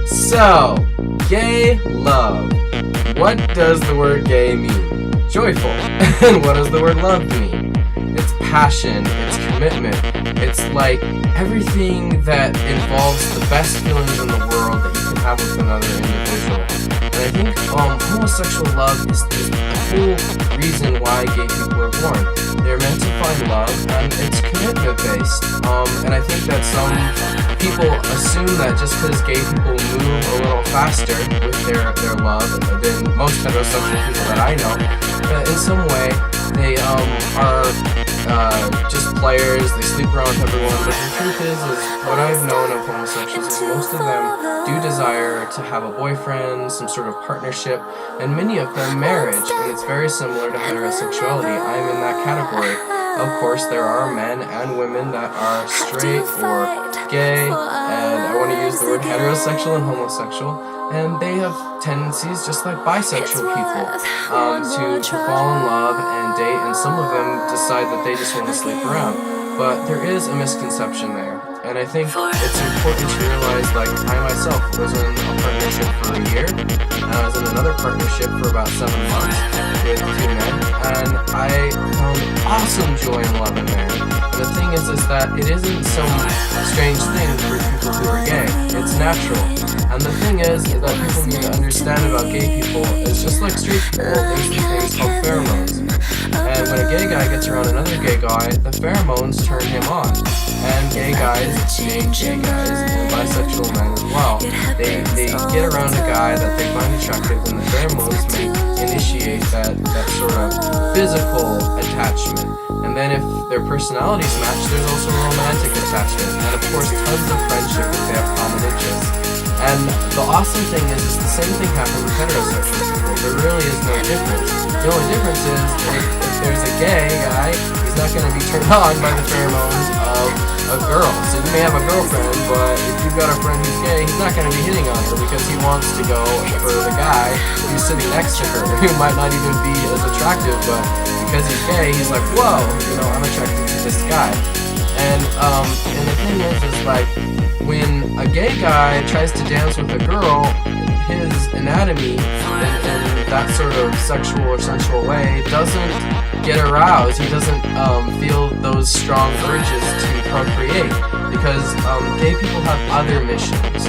So, gay love. What does the word gay mean? Joyful. And what does the word love mean? It's passion, it's commitment, it's like everything that involves the best feelings in the world that you can have with another individual. And I think homosexual love is the whole reason why gay people are born. They're meant to find love, and it's commitment based. And I think that some people assume that just because gay people move a little faster with their love than most heterosexual people that I know, that in some way they are just players, they sleep around with everyone. But the truth is what I've known of homosexuals is most of them do desire to have a boyfriend, some sort of partnership, and many of them marriage, and it's very similar to heterosexuality. I'm in that category. Of course, there are men and women that are straight or gay, and I want to use the word heterosexual and homosexual, and they have tendencies just like bisexual people to fall in love and date, and some of them decide that they just want to sleep around. But there is a misconception there, and I think it's important to realize, like, I myself was in a partnership for a year, and I was in another partnership for about 7 months with 2 men, and I found awesome joy and love in there. The thing is that it isn't some strange thing for people who are gay. It's natural. And the thing is that people need to understand about gay people is just like straight people, there's these things called pheromones. And when a gay guy gets around another gay guy, the pheromones turn him on. And gay guys, being gay guys, and bisexual men as well, they get around a guy that they find attractive, and the pheromones may initiate that sort of physical attachment. And then if their personalities match, there's also romantic attachment, and of course tons of friendship if they have common interests. And the awesome thing is the same thing happens with heterosexual people. There really is no difference. The only difference is if there's a gay guy, he's not going to be turned on by the pheromones of a girl. So you may have a girlfriend, but if you've got a friend who's gay, he's not going to be hitting on her because he wants to go for the guy who's sitting next to her, who might not even be as attractive, but because he's gay, he's like, whoa, I'm attracted to this guy. And the thing is like, when a gay guy tries to dance with a girl, his anatomy in that sort of sexual or sensual way doesn't get aroused. He doesn't feel those strong urges to procreate, because gay people have other missions,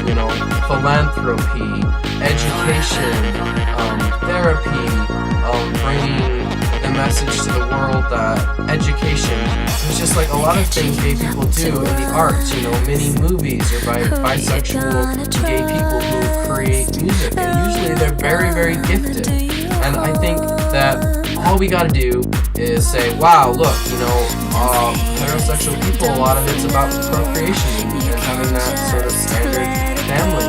philanthropy, education, therapy, bringing the message to the world that education, there's just like a lot of things gay people do in the arts, many movies are by bisexual gay people who create music, and usually they're very, very gifted. And I think that all we gotta do is say, wow, look, heterosexual people, a lot of it's about procreation and having that sort of standard family.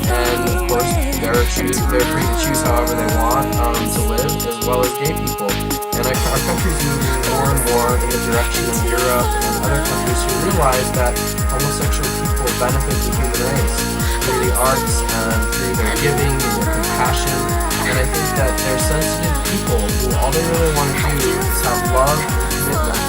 And of course, they're free to choose however they want to live, as well as gay people. And our country's moving more and more in the direction of Europe and other countries who realize that homosexual people benefit the human race through the arts and through their giving and their compassion. And I think that they're sensitive people who all they really want to do is have love and commitment.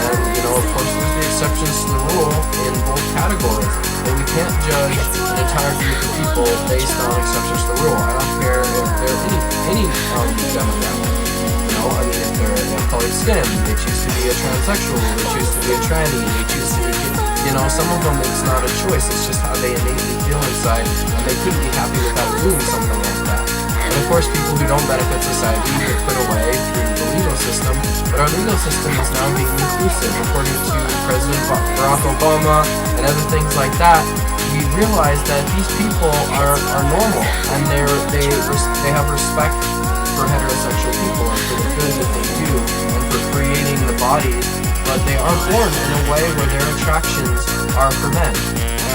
And, of course, there's the exceptions to the rule in both categories. But we can't judge an entire group of people based on exceptions to the rule. I don't care if they're any demographic. If they're colored skin, they choose to be a transsexual, they choose to be a tranny, they choose to be, some of them it's not a choice, it's just how they innately feel inside, and they couldn't be happy without doing something like that. And of course, people who don't benefit society get put away through the legal system, but our legal system is now being inclusive. According to President Barack Obama and other things like that, we realize that these people are normal, and they have respect for heterosexual people and for the good that they do and for creating the bodies, but they are born in a way where their attractions are for men.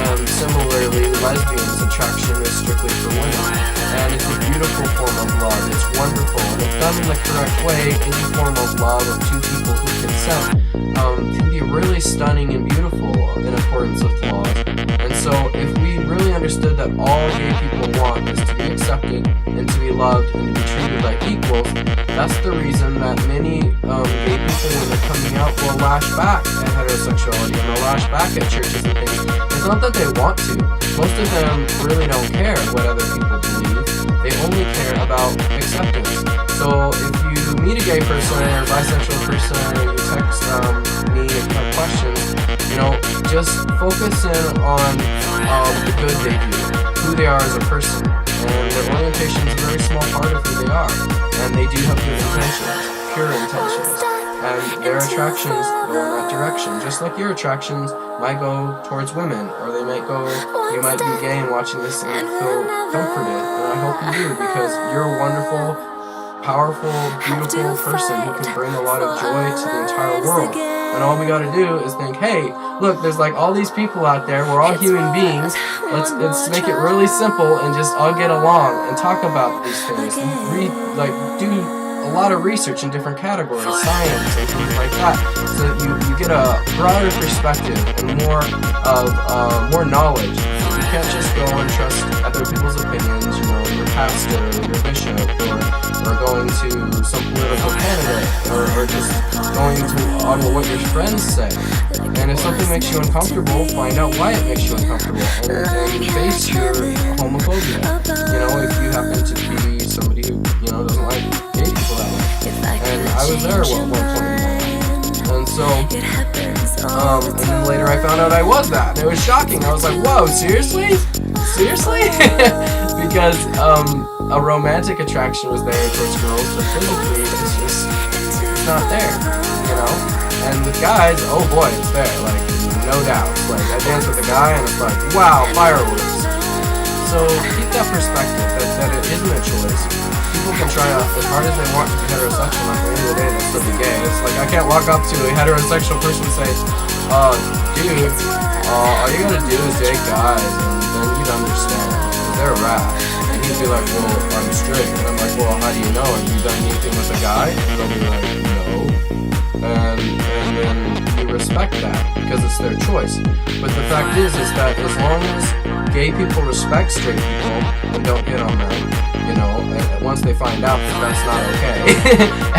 And similarly, lesbians' attraction is strictly for women. And it's a beautiful form of love. It's wonderful. And if done in the correct way, any form of love of two people who consent can be really stunning and beautiful in accordance with laws. And so if we really understood that all gay people want is to be accepted and to be loved and to be treated like equals, that's the reason that many gay people, when they're coming out, will lash back at heterosexuality and they'll lash back at churches and things. It's not that they want to. Most of them really don't care what other people believe. They only care about acceptance. So if you meet a gay person or a bisexual person or you text me and have questions, just focus in on the good they do, who they are as a person, and their orientation is a very small part of who they are, and they do have good intentions, pure intentions, and their attractions go in that direction, just like your attractions might go towards women, or you might be gay and watching this and feel comforted, and I hope you do, because you're a wonderful, powerful, beautiful person who can bring a lot of joy to the entire world. And all we gotta do is think, hey, look, there's like all these people out there, we're all human beings, let's make it really simple and just all get along and talk about these things. Do a lot of research in different categories, science and things like that, so that you get a broader perspective and more knowledge. You can't just go and trust other people's opinions, your pastor or your bishop, or going to some political candidate, or just going on what your friends say. And if something makes you uncomfortable, find out why it makes you uncomfortable, and face your homophobia. If you happen to be somebody who doesn't like gay people that way. And I was there at one point in my life. And so, and then later I found out I was that, and it was shocking. I was like, whoa, seriously? Seriously? Because a romantic attraction was there towards girls, but physically it's not there, And with guys, oh boy, it's there, like, no doubt. Like, I dance with a guy and it's like, wow, fireworks. So keep that perspective, that it isn't a choice. People can try out as hard as they want to be heterosexual, and at the end of the day, they'll still be gay. It's like, I can't walk up to a heterosexual person and say, dude, all you gotta do is date guys, and then you'd understand. They're rad. And he'd be like, well, I'm straight. And I'm like, well, how do you know? Have you done anything with a guy? And they'll be like, no. And then you respect that, because it's their choice. But the fact is that as long as gay people respect straight people and don't hit on them, and once they find out that that's not okay,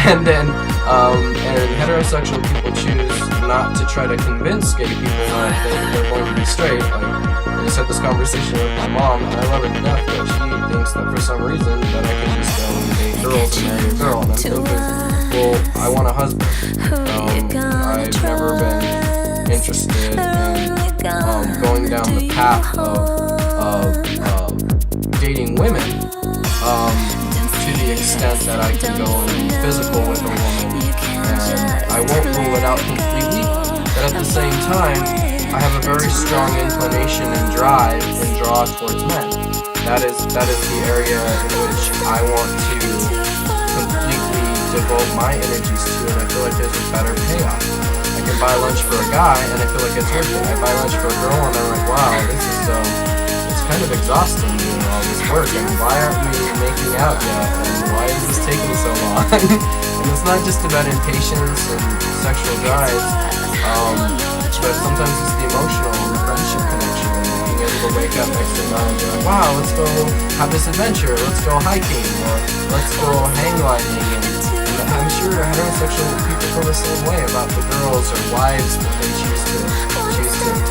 and then and heterosexual people choose not to try to convince gay people that they're going to be straight. Like, I just had this conversation with my mom, and I love her to death, but she thinks that for some reason that I can just go and date girls and marry a girl, and I'm thinking, well, I want a husband. I've never been interested in going down the path of dating women to the extent that I can go and be physical with a woman, and I won't rule it out completely, but at the same time, I have a very strong inclination and drive and draw towards men. That is the area in which I want to completely devote my energies to, and I feel like there's a better payoff. I can buy lunch for a guy, and I feel like it's worth it. I buy lunch for a girl, and I'm like, wow, this is it's kind of exhausting doing all this work, and why aren't we making out yet, and why is this taking so long? And it's not just about impatience and sexual drives, but sometimes it's the emotional and the friendship connection, and being able to wake up next to them and be like, wow, let's go have this adventure, let's go hiking, or let's go hang gliding, and I'm sure heterosexual people feel the same way about the girls or wives that they choose to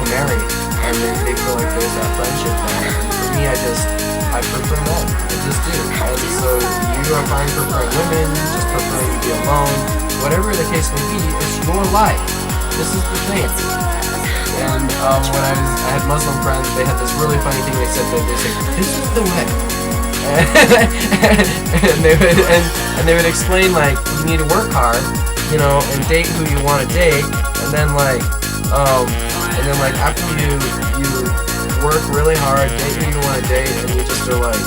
marry, and they feel like there's that friendship there. And for me, I prefer men, I just do. And so you are fine preferring women, just preferring to be alone, whatever the case may be, it's your life. This is the thing. And when I had Muslim friends, they had this really funny thing they said. They say, this is the way. and they would explain, like, you need to work hard, and date who you want to date, and then after you work really hard, date who you want to date, and you just are like,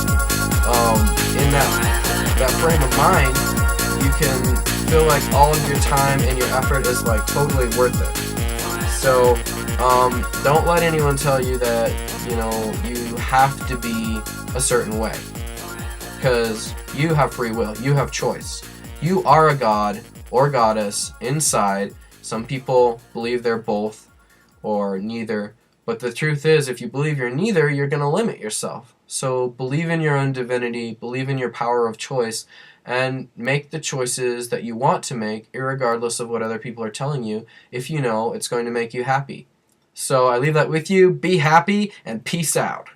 in that frame of mind, you can feel like all of your time and your effort is like totally worth it. So don't let anyone tell you that you have to be a certain way, because you have free will, you have choice. You are a god or goddess inside. Some people believe they're both or neither, But the truth is, if you believe you're neither, you're going to limit yourself. So believe in your own divinity, believe in your power of choice, and make the choices that you want to make, irregardless of what other people are telling you, if you know it's going to make you happy. So I leave that with you. Be happy, and peace out.